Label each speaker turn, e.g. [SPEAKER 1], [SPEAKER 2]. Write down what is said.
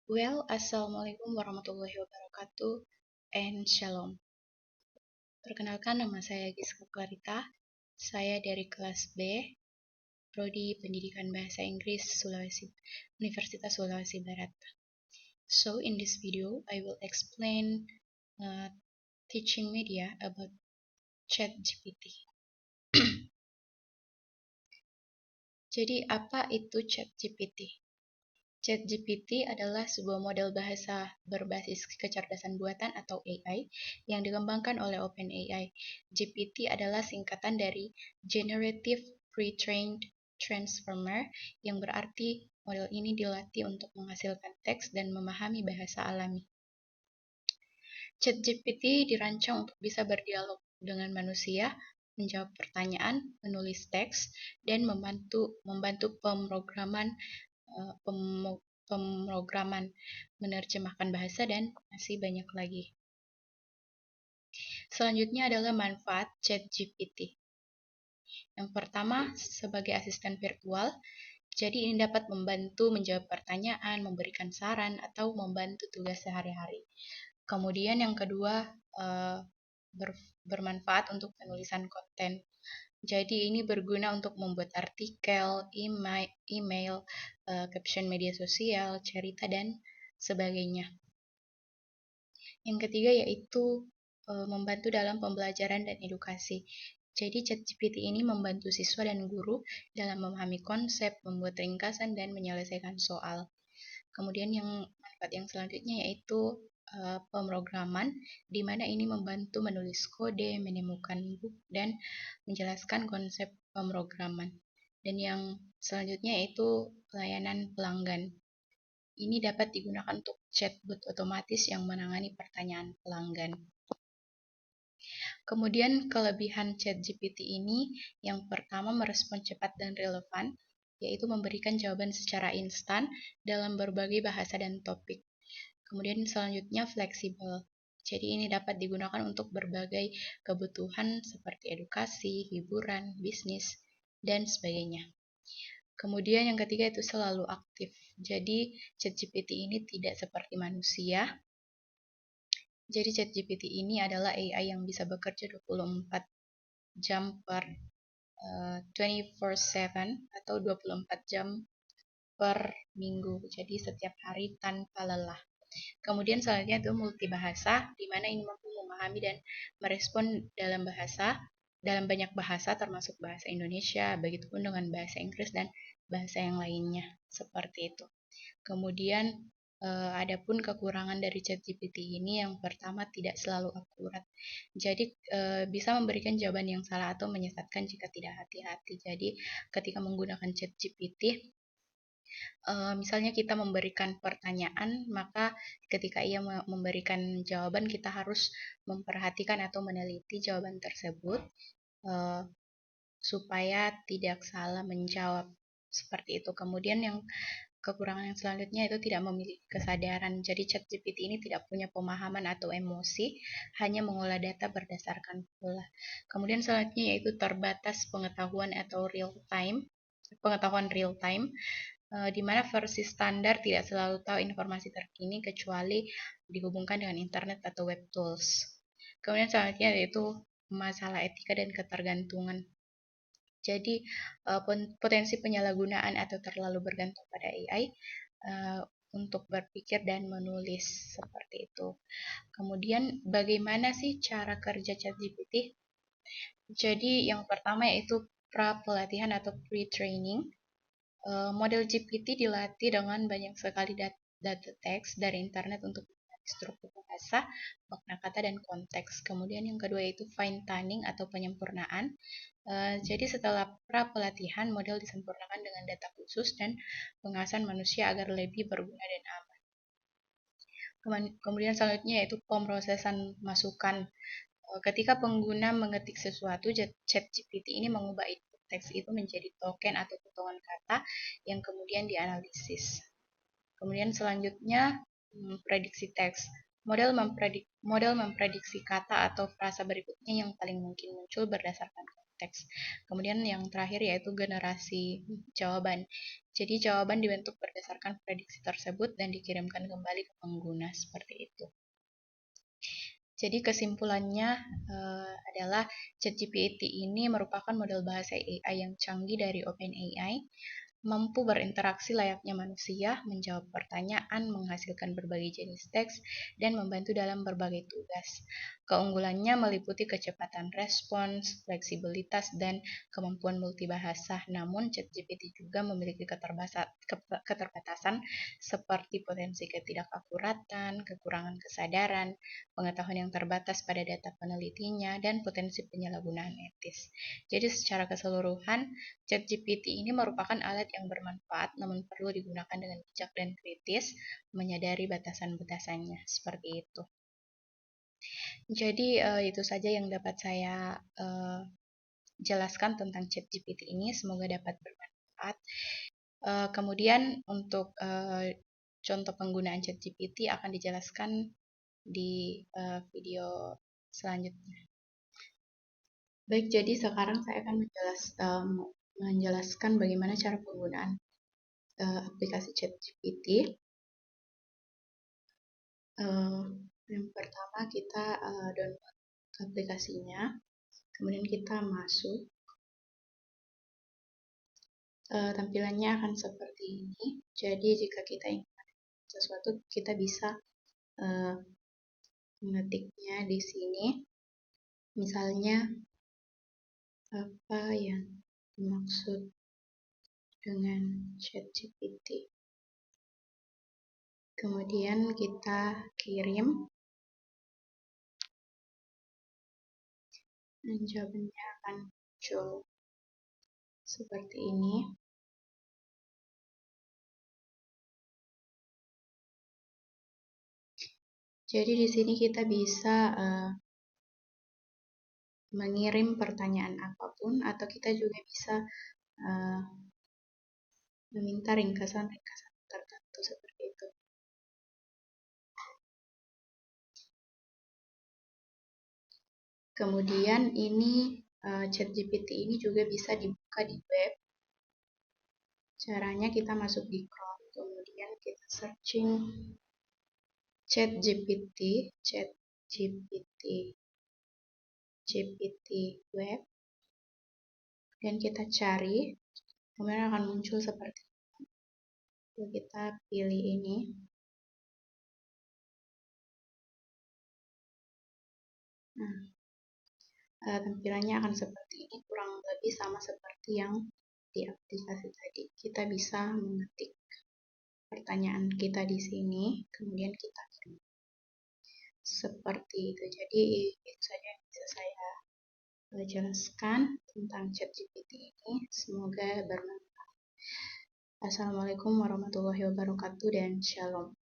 [SPEAKER 1] Assalamualaikum warahmatullahi wabarakatuh, and Shalom. Perkenalkan, nama saya Giska Clarita. Saya dari kelas B, Prodi Pendidikan Bahasa Inggris Universitas Sulawesi Barat. So, in this video, I will explain teaching media about ChatGPT. Jadi, apa itu ChatGPT? ChatGPT adalah sebuah model bahasa berbasis kecerdasan buatan atau AI yang dikembangkan oleh OpenAI. GPT adalah singkatan dari Generative Pre-trained Transformer, yang berarti model ini dilatih untuk menghasilkan teks dan memahami bahasa alami. ChatGPT dirancang untuk bisa berdialog dengan manusia, menjawab pertanyaan, menulis teks, dan membantu pemrograman, menerjemahkan bahasa, dan masih banyak lagi. Selanjutnya adalah manfaat ChatGPT. Yang pertama, sebagai asisten virtual, jadi ini dapat membantu menjawab pertanyaan, memberikan saran, atau membantu tugas sehari-hari. Kemudian yang kedua, bermanfaat untuk penulisan konten. Jadi ini berguna untuk membuat artikel, email, caption media sosial, cerita, dan sebagainya. Yang ketiga yaitu membantu dalam pembelajaran dan edukasi. Jadi ChatGPT ini membantu siswa dan guru dalam memahami konsep, membuat ringkasan, dan menyelesaikan soal. Kemudian manfaat yang selanjutnya yaitu pemrograman, di mana ini membantu menulis kode, menemukan bug, dan menjelaskan konsep pemrograman. Dan yang selanjutnya yaitu pelayanan pelanggan. Ini dapat digunakan untuk chatbot otomatis yang menangani pertanyaan pelanggan. Kemudian kelebihan ChatGPT ini, yang pertama merespon cepat dan relevan, yaitu memberikan jawaban secara instan dalam berbagai bahasa dan topik. Kemudian selanjutnya fleksibel. Jadi ini dapat digunakan untuk berbagai kebutuhan seperti edukasi, hiburan, bisnis, dan sebagainya. Kemudian yang ketiga itu selalu aktif. Jadi ChatGPT ini tidak seperti manusia. Jadi ChatGPT ini adalah AI yang bisa bekerja 24 jam per 24/7 atau 24 jam per minggu. Jadi setiap hari tanpa lelah. Kemudian selanjutnya itu multibahasa, di mana ini mampu memahami dan merespon dalam banyak bahasa termasuk bahasa Indonesia, begitupun dengan bahasa Inggris dan bahasa yang lainnya, seperti itu. Kemudian adapun kekurangan dari ChatGPT ini, yang pertama tidak selalu akurat. Jadi bisa memberikan jawaban yang salah atau menyesatkan jika tidak hati-hati. Jadi ketika menggunakan ChatGPT, misalnya kita memberikan pertanyaan, maka ketika ia memberikan jawaban, kita harus memperhatikan atau meneliti jawaban tersebut supaya tidak salah menjawab, seperti itu. Kemudian yang kekurangan yang selanjutnya itu tidak memiliki kesadaran. Jadi ChatGPT ini tidak punya pemahaman atau emosi, hanya mengolah data berdasarkan pola. Kemudian selanjutnya yaitu terbatas pengetahuan real time, di mana versi standar tidak selalu tahu informasi terkini kecuali dihubungkan dengan internet atau web tools. Kemudian selanjutnya yaitu masalah etika dan ketergantungan. Jadi potensi penyalahgunaan atau terlalu bergantung pada AI untuk berpikir dan menulis, seperti itu. Kemudian bagaimana sih cara kerja ChatGPT? Jadi yang pertama yaitu pra-pelatihan atau pre-training. Model GPT dilatih dengan banyak sekali data teks dari internet untuk struktur bahasa, makna kata, dan konteks. Kemudian yang kedua yaitu fine tuning atau penyempurnaan. Jadi setelah pra-pelatihan, model disempurnakan dengan data khusus dan pengawasan manusia agar lebih berguna dan aman. Kemudian selanjutnya yaitu pemrosesan masukan. Ketika pengguna mengetik sesuatu, ChatGPT ini mengubah teks itu menjadi token atau potongan kata yang kemudian dianalisis. Kemudian selanjutnya prediksi teks. Model memprediksi kata atau frasa berikutnya yang paling mungkin muncul berdasarkan konteks. teks. Kemudian yang terakhir yaitu generasi jawaban. Jadi jawaban dibentuk berdasarkan prediksi tersebut dan dikirimkan kembali ke pengguna seperti itu. Jadi kesimpulannya adalah ChatGPT ini merupakan model bahasa AI yang canggih dari OpenAI, mampu berinteraksi layaknya manusia, menjawab pertanyaan, menghasilkan berbagai jenis teks, dan membantu dalam berbagai tugas. Keunggulannya meliputi kecepatan respons, fleksibilitas, dan kemampuan multibahasa. Namun, ChatGPT juga memiliki keterbatasan seperti potensi ketidakakuratan, kekurangan kesadaran, pengetahuan yang terbatas pada data penelitinya, dan potensi penyalahgunaan etis. Jadi secara keseluruhan, ChatGPT ini merupakan alat yang bermanfaat namun perlu digunakan dengan bijak dan kritis, menyadari batasan-batasannya. Seperti itu. Jadi itu saja yang dapat saya jelaskan tentang ChatGPT ini. Semoga dapat bermanfaat. Kemudian untuk contoh penggunaan ChatGPT akan dijelaskan di video selanjutnya. Baik, jadi sekarang saya akan menjelaskan bagaimana cara penggunaan aplikasi ChatGPT. Yang pertama kita download aplikasinya, kemudian kita masuk. Tampilannya akan seperti ini. Jadi jika kita ingin sesuatu, kita bisa mengetiknya di sini. Misalnya apa yang dimaksud dengan ChatGPT. Kemudian kita kirim. Dan jawabannya akan muncul seperti ini. Jadi di sini kita bisa mengirim pertanyaan apapun, atau kita juga bisa meminta ringkasan-ringkasan tertentu seperti itu. Kemudian ini ChatGPT ini juga bisa dibuka di web. Caranya kita masuk di Chrome, kemudian kita searching ChatGPT web, dan kita cari, kemudian akan muncul seperti ini. Kita pilih ini. Nah, tampilannya akan seperti ini, kurang lebih sama seperti yang di aplikasi tadi. Kita bisa mengetik pertanyaan kita di sini, kemudian kita kirim. Seperti itu. Jadi itu saja yang bisa saya jelaskan tentang ChatGPT ini. Semoga bermanfaat. Assalamualaikum warahmatullahi wabarakatuh dan shalom.